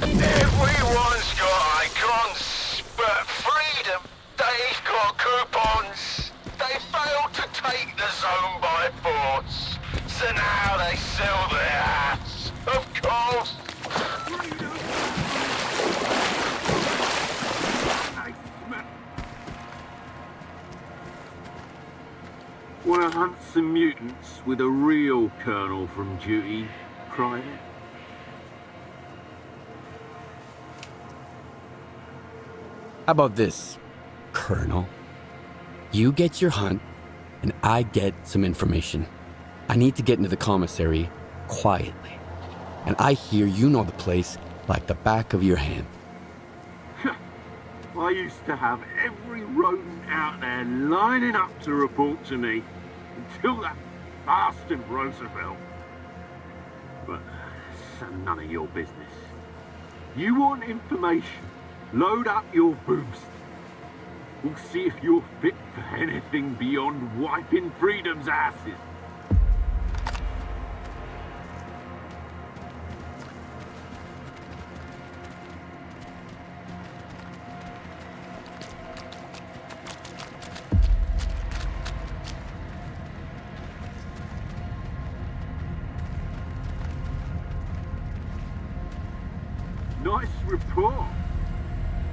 Everyone's got icons, but freedom, they've got coupons. They failed to take the zone by force, so now they sell their hats, of course. Wanna hunt some mutants with a real colonel from duty, Private? How about this, Colonel? You get your hunt, and I get some information. I need to get into the commissary quietly. And I hear you know the place like the back of your hand. I used to have every rodent out there lining up to report to me until that bastard Roosevelt. But that's none of your business. You want information? Load up your boost. We'll see if you're fit for anything beyond wiping freedom's asses. Nice report.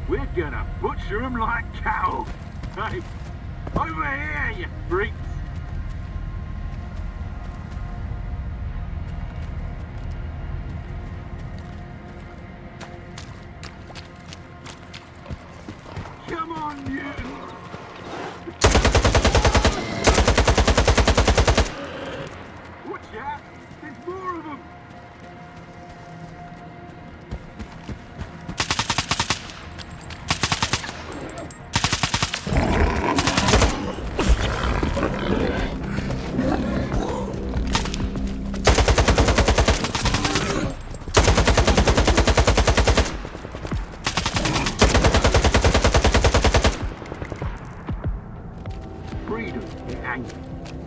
We're gonna butcher them like cattle. Hey, over here, you freaks. Come on, mutants. Watch out, there's more of them.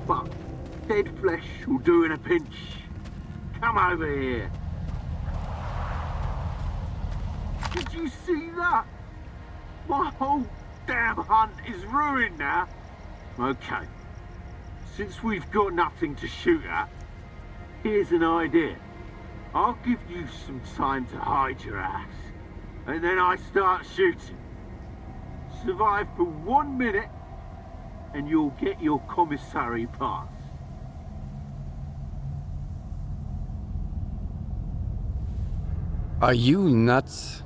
But dead flesh will do in a pinch. Come over here. Did you see that? My whole damn hunt is ruined now. Okay, since we've got nothing to shoot at, here's an idea. I'll give you some time to hide your ass, and then I start shooting. Survive for 1 minute, and you'll get your commissary pass. Are you nuts?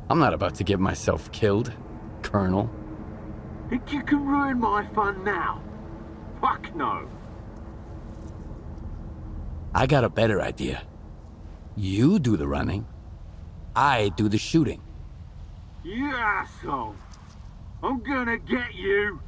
I'm not about to get myself killed, Colonel. Think you can ruin my fun now? Fuck no. I got a better idea. You do the running. I do the shooting. You asshole. I'm gonna get you.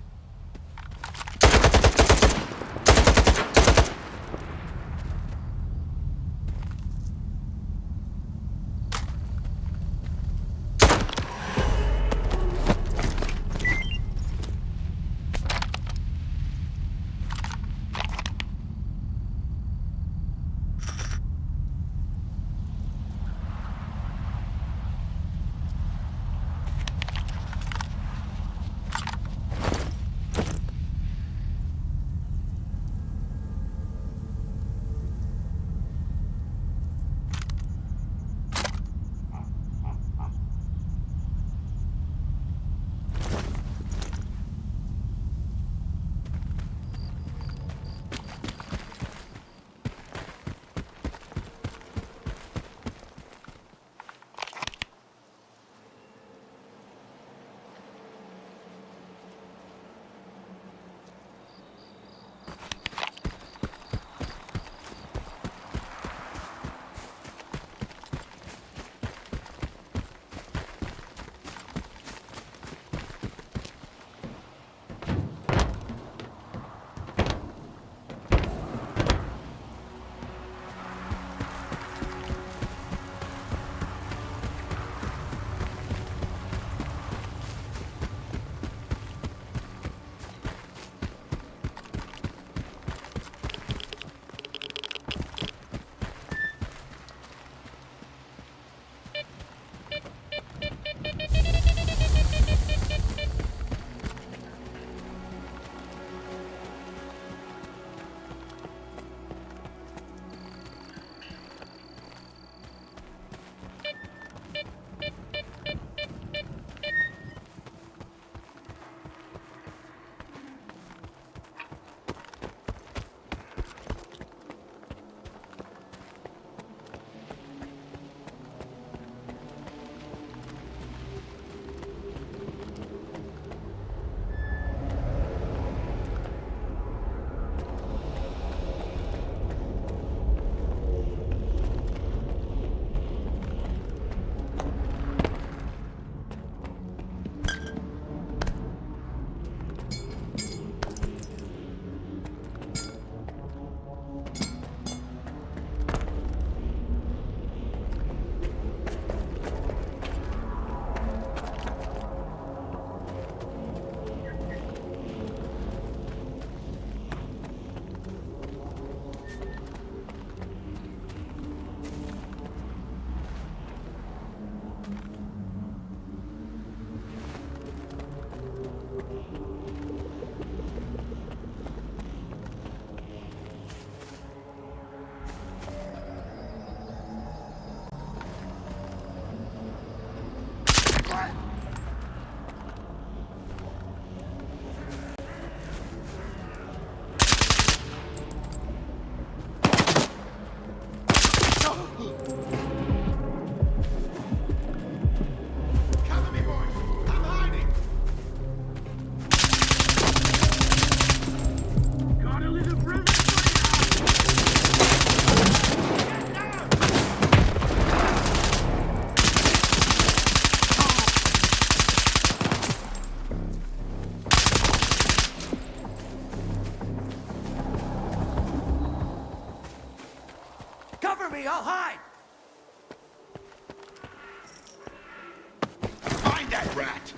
rat.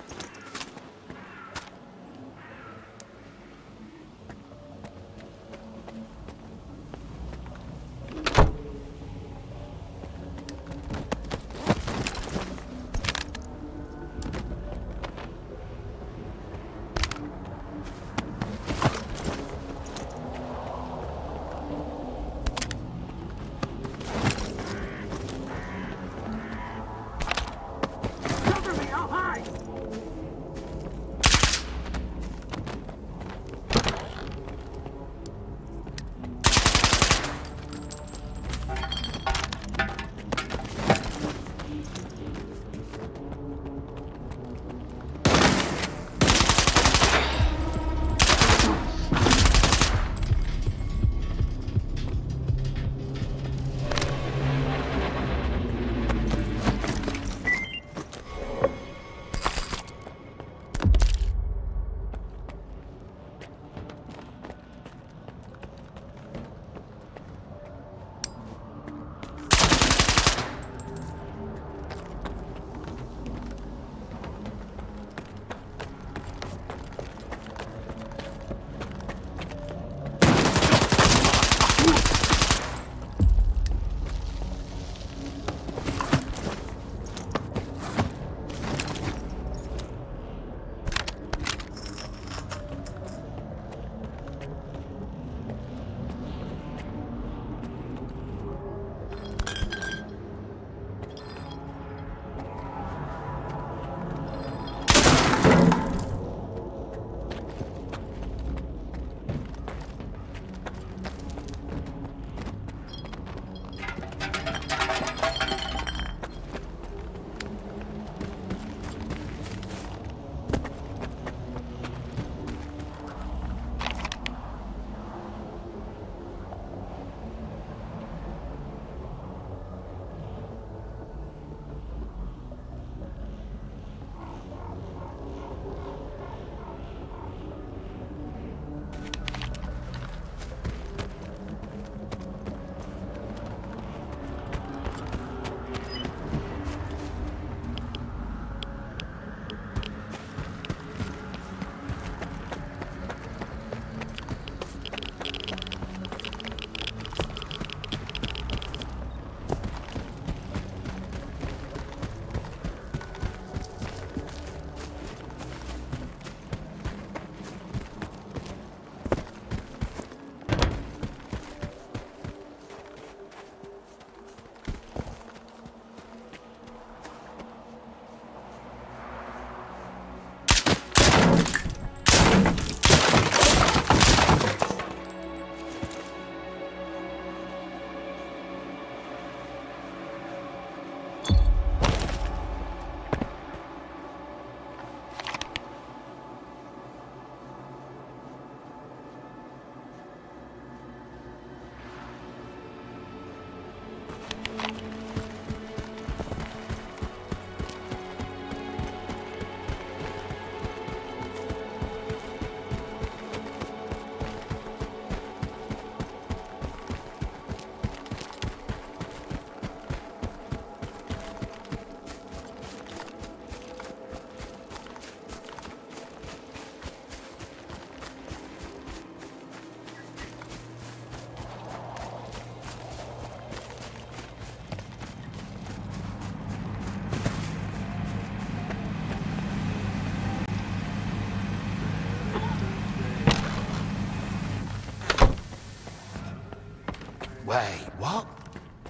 Wait, what?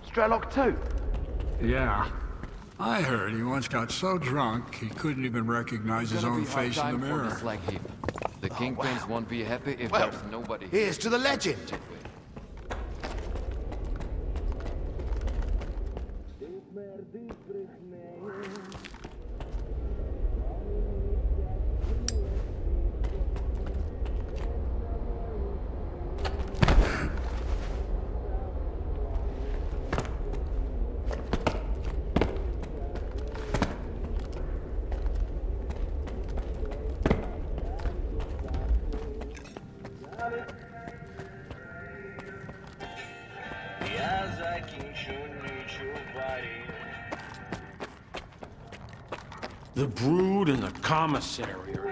S.T.A.L.K.E.R 2? Yeah. I heard he once got so drunk he couldn't even recognize his own face in the mirror. The Kingpins won't be happy if Well, there's nobody. Here's to the legend. The brood and the commissary are...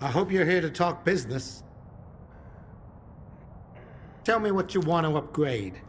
I hope you're here to talk business. Tell me what you want to upgrade.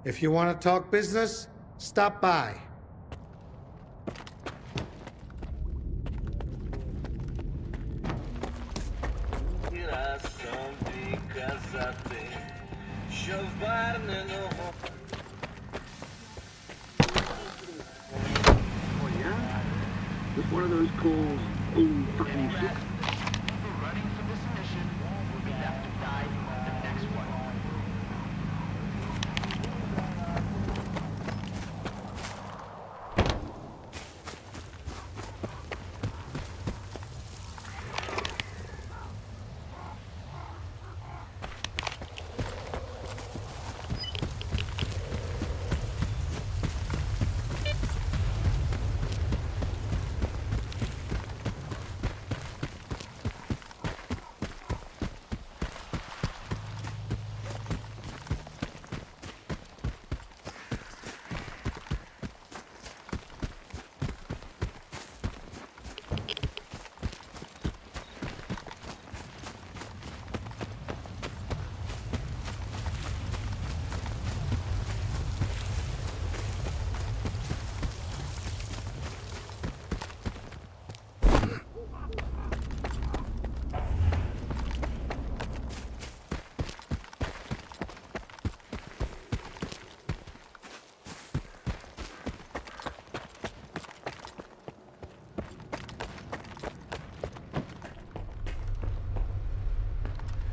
If you want to talk business, stop by. Oh yeah? Just one of those calls, oh fucking shit. Running for this mission will be left to die on the next one.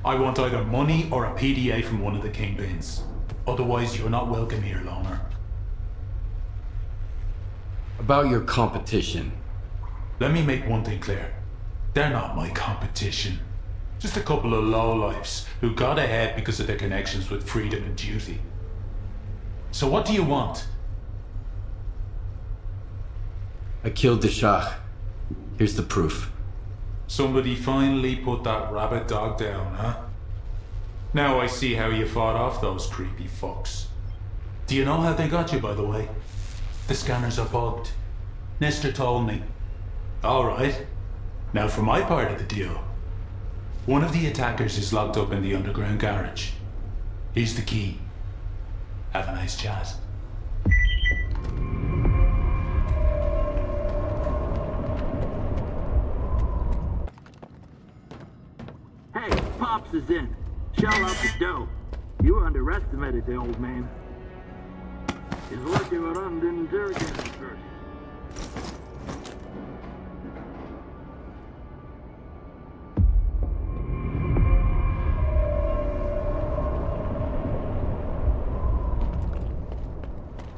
I want either money or a PDA from one of the kingpins. Otherwise, you're not welcome here, loner. About your competition. Let me make one thing clear. They're not my competition. Just a couple of lowlifes who got ahead because of their connections with freedom and duty. So what do you want? I killed the Shah. Here's the proof. Somebody finally put that rabbit dog down, huh? Now I see how you fought off those creepy fucks. Do you know how they got you, by the way? The scanners are bugged. Nestor told me. Alright. Now for my part of the deal. One of the attackers is locked up in the underground garage. Here's the key. Have a nice chat. Hey, Pops is in. Shell out the dough. You underestimated the old man. He's lucky Ron didn't interrogate him first.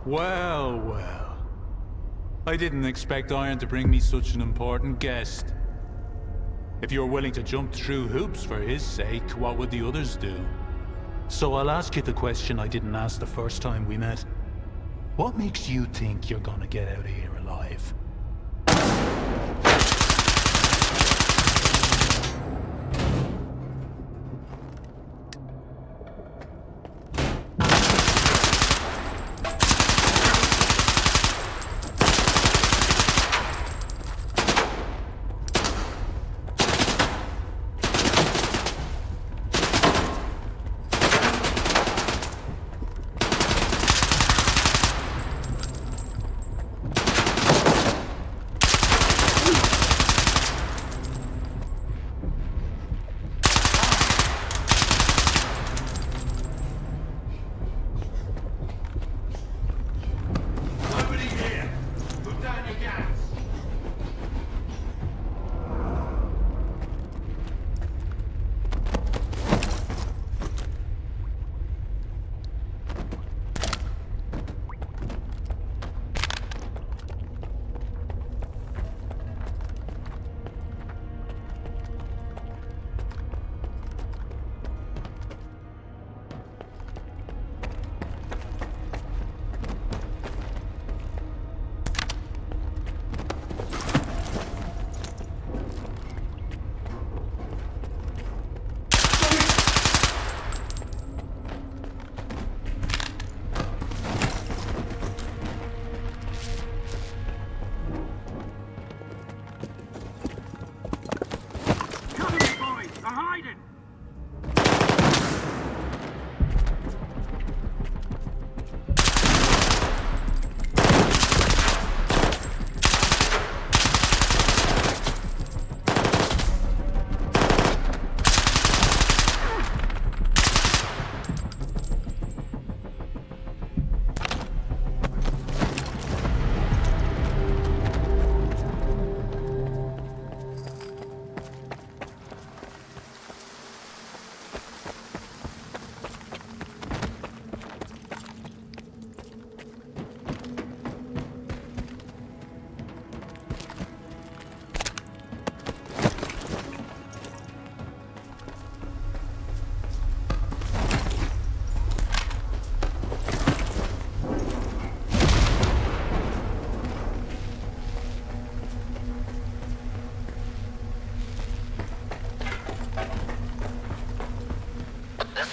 Well, well. I didn't expect Iron to bring me such an important guest. If you're willing to jump through hoops for his sake, what would the others do? So I'll ask you the question I didn't ask the first time we met. What makes you think you're gonna get out of here alive?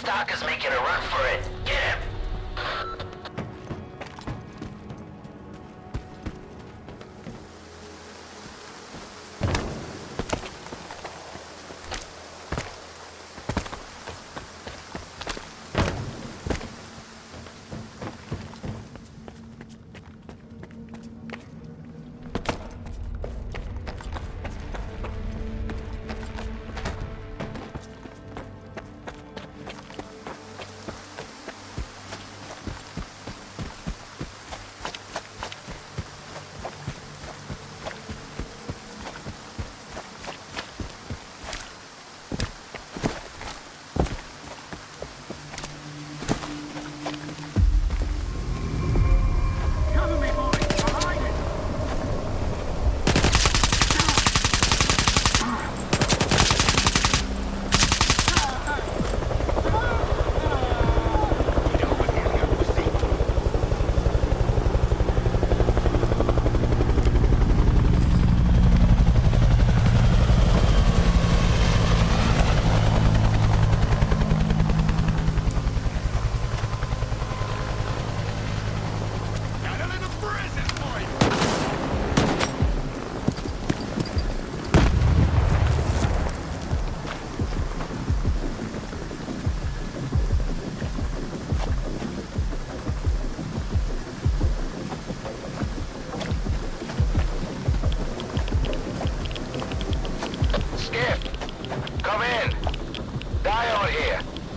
Stalker's making a run for it. Get him!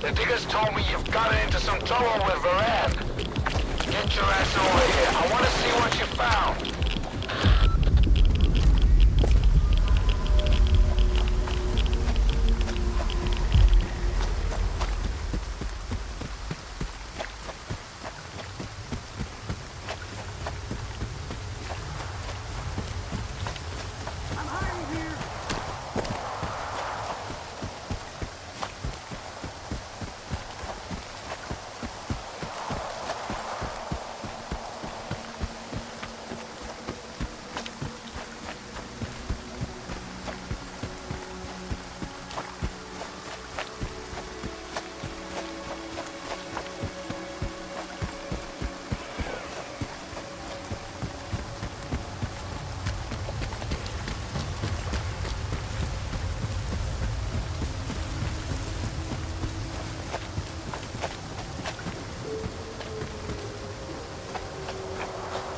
The diggers told me you've gotten into some trouble with Varan. Get your ass over here. I want to see what you found.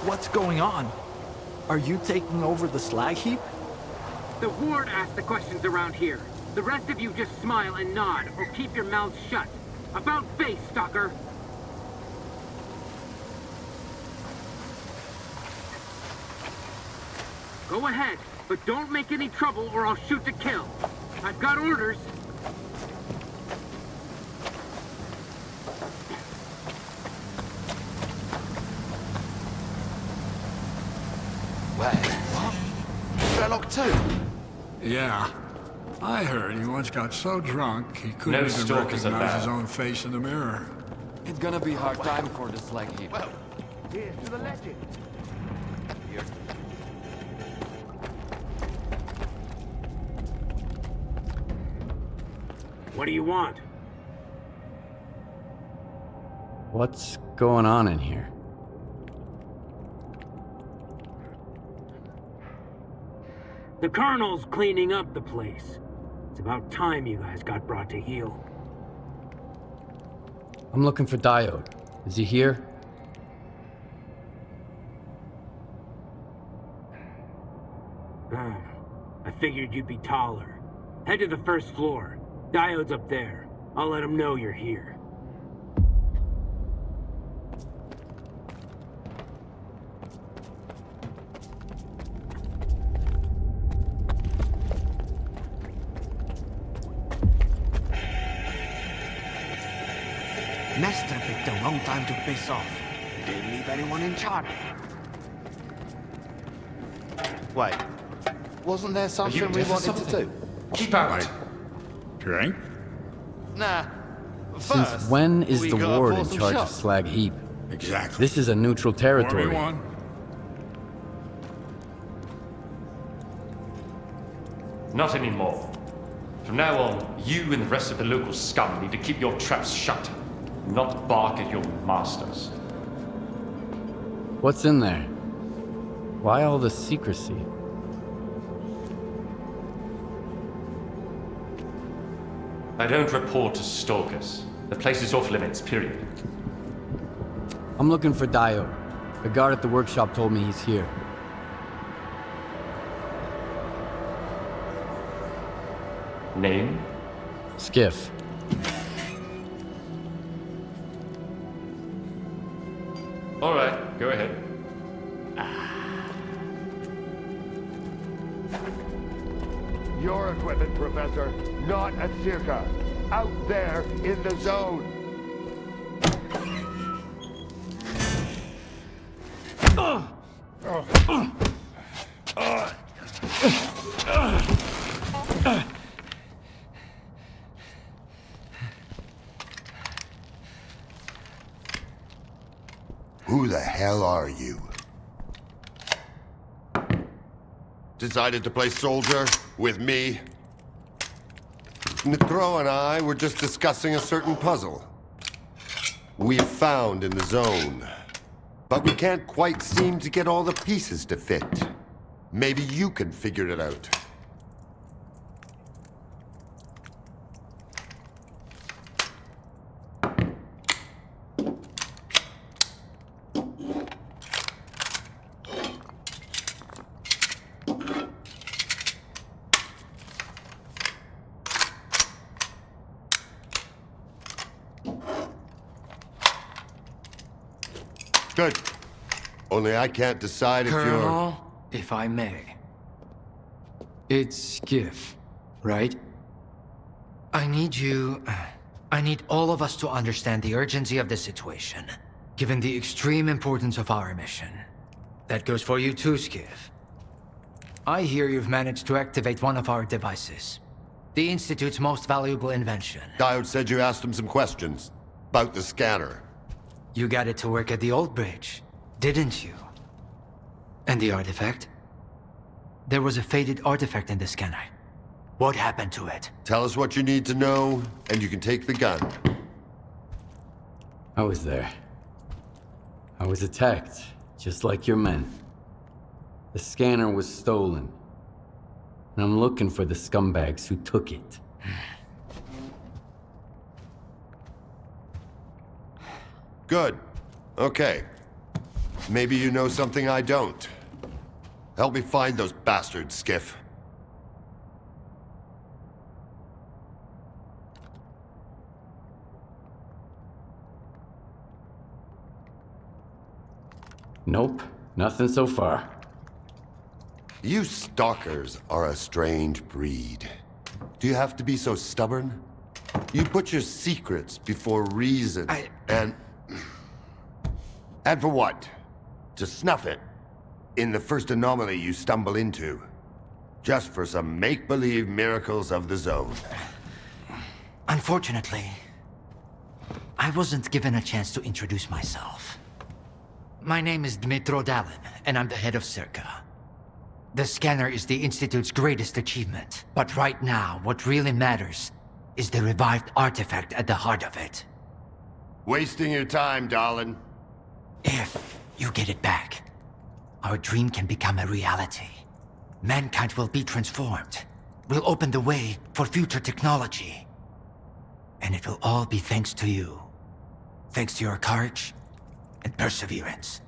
What's going on? Are you taking over the slag heap? The Horde asks the questions around here. The rest of you just smile and nod, or keep your mouths shut. About face, Stalker! Go ahead, but don't make any trouble or I'll shoot to kill. I've got orders. Wait, what? Sherlock 2? Yeah. I heard he once got so drunk he couldn't even stalkers recognize allowed. his own face in the mirror. It's gonna be a hard time for the S.T.A.L.K.E.R. Well, here's to the legend. What do you want? What's going on in here? The Colonel's cleaning up the place. It's about time you guys got brought to heel. I'm looking for Diode. Is he here? I figured you'd be taller. Head to the first floor. Diode's up there. I'll let him know you're here. Nestor picked the wrong time to piss off. Didn't leave anyone in charge. Wait, wasn't there something we wanted to do? Keep out. Like, drink? Nah. Since First, when is we the gotta ward pour in some charge of shots. S.T.A.L.K.E.R? Exactly. This is a neutral territory. 4v1. Not anymore. From now on, you and the rest of the local scum need to keep your traps shut, not bark at your masters. What's in there? Why all the secrecy? I don't report to stalkers. The place is off limits, period. I'm looking for Diode. The guard at the workshop told me he's here. Name? Skiff. All right, go ahead. Your equipment, Professor, not at Circa. Out there in the zone. Who the hell are you? Decided to play soldier with me? Necro and I were just discussing a certain puzzle we've found in the zone. But we can't quite seem to get all the pieces to fit. Maybe you can figure it out. Good. Only I can't decide if you're... Colonel, if I may. It's Skiff, right? I need all of us to understand the urgency of the situation, given the extreme importance of our mission. That goes for you too, Skiff. I hear you've managed to activate one of our devices. The Institute's most valuable invention. Diode said you asked him some questions about the scanner. You got it to work at the old bridge, didn't you? And the artifact? There was a faded artifact in the scanner. What happened to it? Tell us what you need to know, and you can take the gun. I was there. I was attacked, just like your men. The scanner was stolen. And I'm looking for the scumbags who took it. Good. Okay. Maybe you know something I don't. Help me find those bastards, Skiff. Nope, nothing so far. You stalkers are a strange breed. Do you have to be so stubborn? You put your secrets before reason, and for what? To snuff it in the first anomaly you stumble into. Just for some make-believe miracles of the zone. Unfortunately, I wasn't given a chance to introduce myself. My name is Dmitro Dalin, and I'm the head of S.T.A.L.K.E.R. The scanner is the Institute's greatest achievement, but right now, what really matters is the revived artifact at the heart of it. Wasting your time, Dalin. If you get it back, our dream can become a reality. Mankind will be transformed. We'll open the way for future technology. And it will all be thanks to you. Thanks to your courage and perseverance.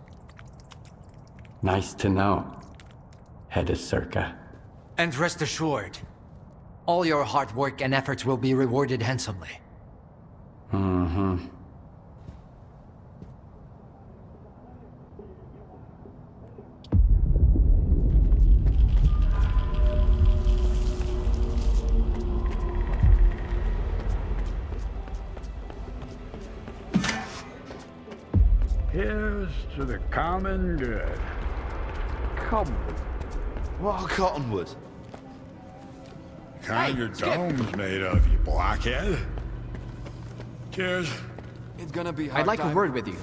Nice to know, head of S.T.A.L.K.E.R. And rest assured, all your hard work and efforts will be rewarded handsomely. Mm-hmm. Here's to the common good. Cottonwood? What cottonwood? The kind your dome's made of, you blockhead. Cheers. It's gonna be I'd like a word with you,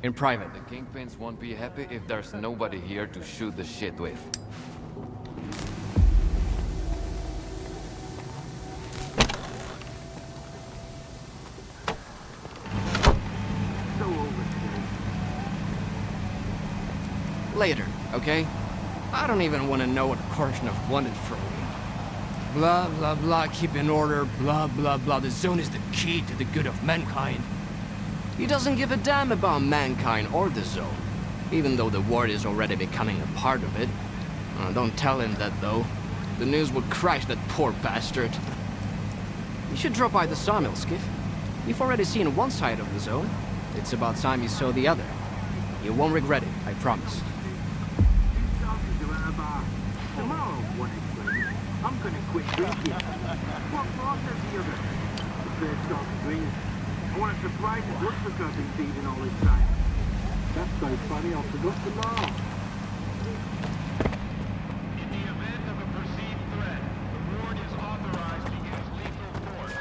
in private. The Kingpins won't be happy if there's nobody here to shoot the shit with. Later, okay? I don't even want to know what Korshnov wanted from me. Blah, blah, blah, keep in order, blah, blah, blah. The zone is the key to the good of mankind. He doesn't give a damn about mankind or the zone, even though the ward is already becoming a part of it. Don't tell him that, though. The news would crash that poor bastard. You should drop by the sawmill, Skiff. You've already seen one side of the zone. It's about time you saw the other. You won't regret it, I promise. Tomorrow, one explains, I'm gonna quit drinking. What more does the other? The first start to drink. I want to surprise his what's the cousin feeding all this time. That's so funny, I forgot to laugh. In the event of a perceived threat, the ward is authorized to use lethal force.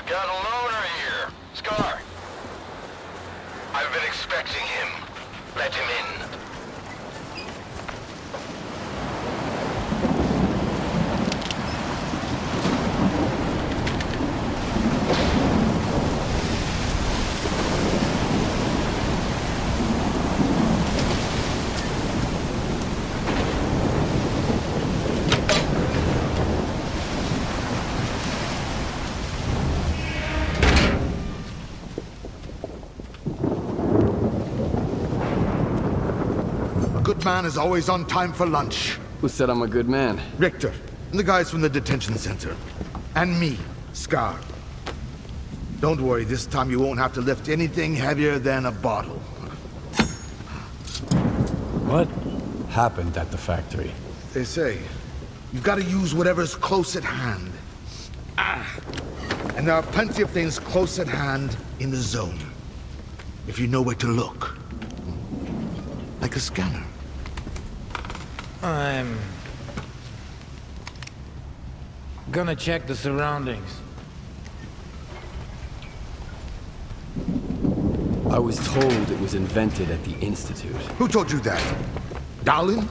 Got a loner here. Scar. I've been expecting him. Let him in. man is always on time for lunch. Who said I'm a good man? Richter, and the guys from the detention center. And me, S.T.A.L.K.E.R. Don't worry, this time you won't have to lift anything heavier than a bottle. What happened at the factory? They say, you've got to use whatever's close at hand. And there are plenty of things close at hand in the zone. If you know where to look. Like a scanner. I'm gonna check the surroundings. I was told it was invented at the Institute. Who told you that? Darling?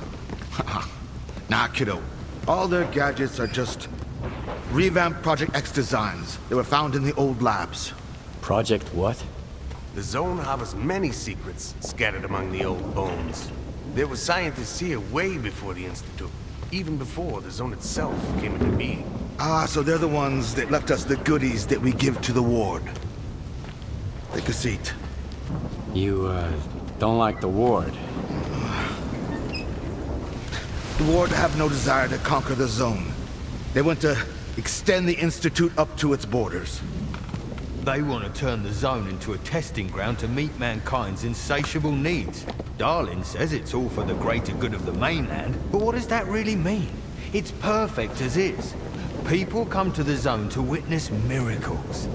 Nah, kiddo. All their gadgets are just revamped Project X designs. They were found in the old labs. Project what? The zone harbors many secrets scattered among the old bones. There were scientists here way before the Institute, even before the zone itself came into being. Ah, so they're the ones that left us the goodies that we give to the ward. Take a seat. You, don't like the ward? The ward have no desire to conquer the zone. They want to extend the Institute up to its borders. They want to turn the zone into a testing ground to meet mankind's insatiable needs. Darling says it's all for the greater good of the mainland, but what does that really mean? It's perfect as is. People come to the zone to witness miracles.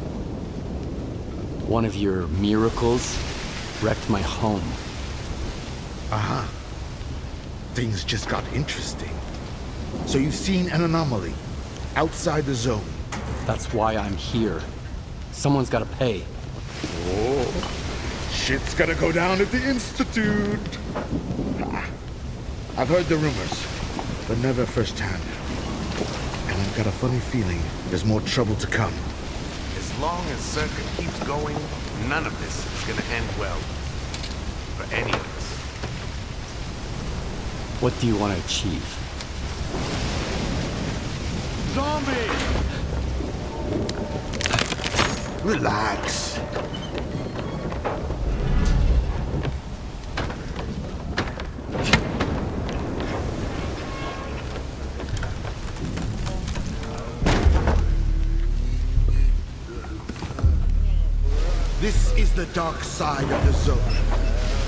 One of your miracles wrecked my home. Uh-huh. Things just got interesting. So you've seen an anomaly outside the zone. That's why I'm here. Someone's gotta pay. Oh, shit's gonna go down at the Institute. I've heard the rumors, but never firsthand. And I've got a funny feeling there's more trouble to come. As long as Circuit keeps going, none of this is gonna end well. For any of us. What do you want to achieve? Zombie! Relax. This is the dark side of the zone.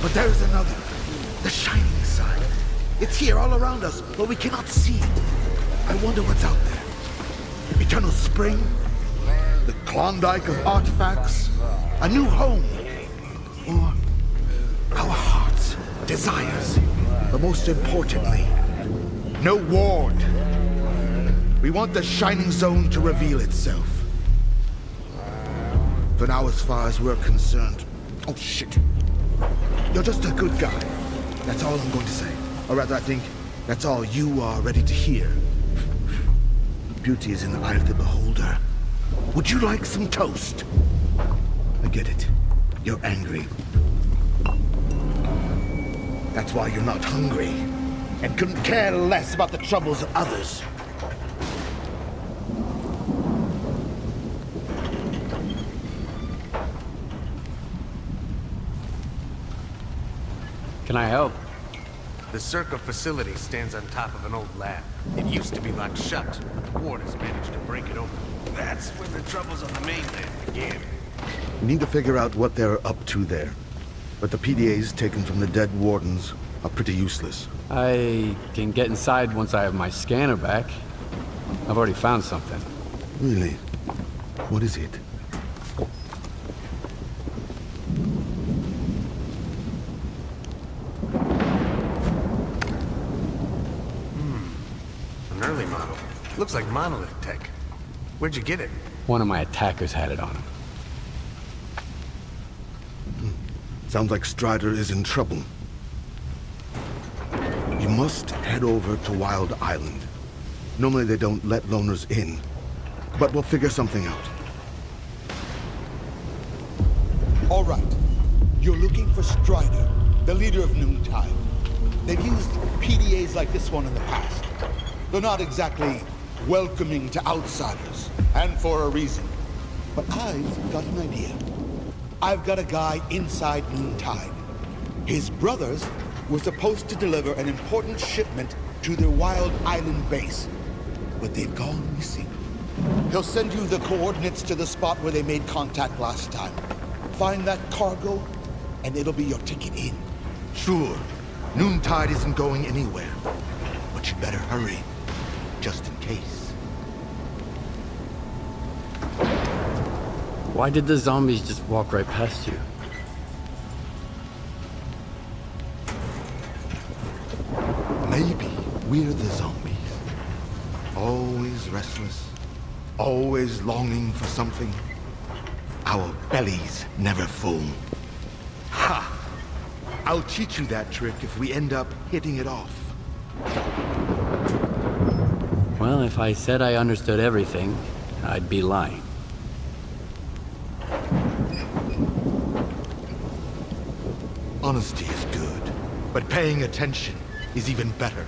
But there's another. The shining side. It's here all around us, but we cannot see it. I wonder what's out there. Eternal spring? The Klondike of artifacts? A new home? Or our hearts, desires? But most importantly, no ward. We want the shining zone to reveal itself. For now, as far as we're concerned... Oh, shit. You're just a good guy. That's all I'm going to say. Or rather, I think that's all you are ready to hear. Beauty is in the eye of the beholder. Would you like some toast? I get it. You're angry. That's why you're not hungry. And couldn't care less about the troubles of others. Can I help? The Circa facility stands on top of an old lab. It used to be locked shut, but the ward has managed to break it open. That's when the troubles on the mainland began. We need to figure out what they're up to there. But the PDAs taken from the dead wardens are pretty useless. I can get inside once I have my scanner back. I've already found something. Really? What is it? An early model. Looks like monolith tech. Where'd you get it? One of my attackers had it on him. Sounds like Strider is in trouble. You must head over to Wild Island. Normally they don't let loners in, but we'll figure something out. All right. You're looking for Strider, the leader of Noontide. They've used PDAs like this one in the past. They're not exactly welcoming to outsiders, and for a reason. But I've got an idea. I've got a guy inside Noontide. His brothers We're supposed to deliver an important shipment to their Wild Island base, but they've gone missing. He'll send you the coordinates to the spot where they made contact last time. Find that cargo, and it'll be your ticket in. Sure, Noontide isn't going anywhere, but you better hurry, just in case. Why did the zombies just walk right past you? Maybe we're the zombies. Always restless, always longing for something. Our bellies never full. Ha! I'll teach you that trick if we end up hitting it off. Well, if I said I understood everything, I'd be lying. Honesty is good, but paying attention is even better.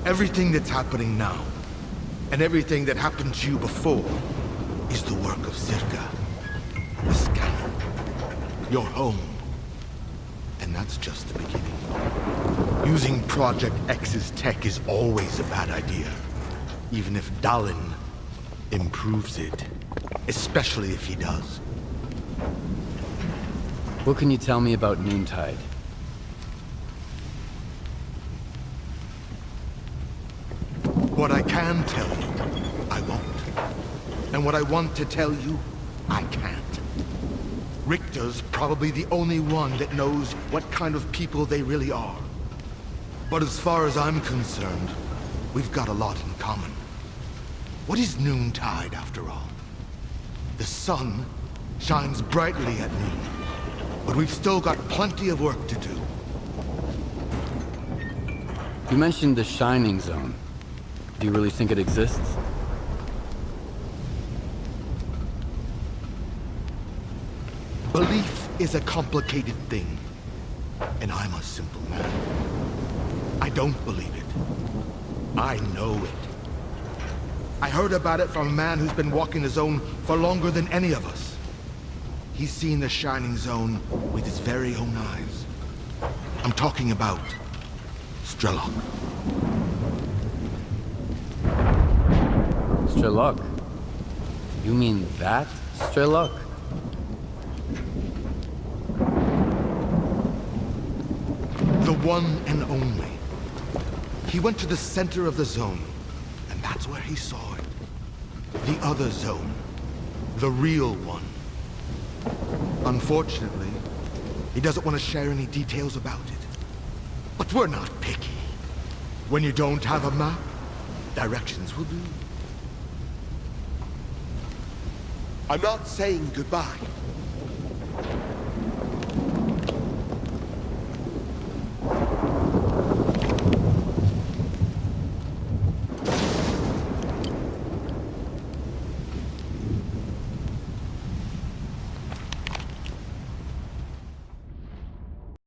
Everything that's happening now, and everything that happened to you before, is the work of S.T.A.L.K.E.R. The scanner. Your home. And that's just the beginning. Using Project X's tech is always a bad idea. Even if Dallin improves it. Especially if he does. What can you tell me about Noontide? What I can tell you, I won't. And what I want to tell you, I can't. Richter's probably the only one that knows what kind of people they really are. But as far as I'm concerned, we've got a lot in common. What is Noontide, after all? The sun shines brightly at noon, but we've still got plenty of work to do. You mentioned the Shining Zone. Do you really think it exists? Belief is a complicated thing, and I'm a simple man. I don't believe it. I know it. I heard about it from a man who's been walking the zone for longer than any of us. He's seen the Shining Zone with his very own eyes. I'm talking about S.T.A.L.K.E.R. S.T.A.L.K.E.R. You mean that S.T.A.L.K.E.R.? The one and only. He went to the center of the zone, and that's where he saw it. The other zone. The real one. Unfortunately, he doesn't want to share any details about it. But we're not picky. When you don't have a map, directions will do. I'm not saying goodbye.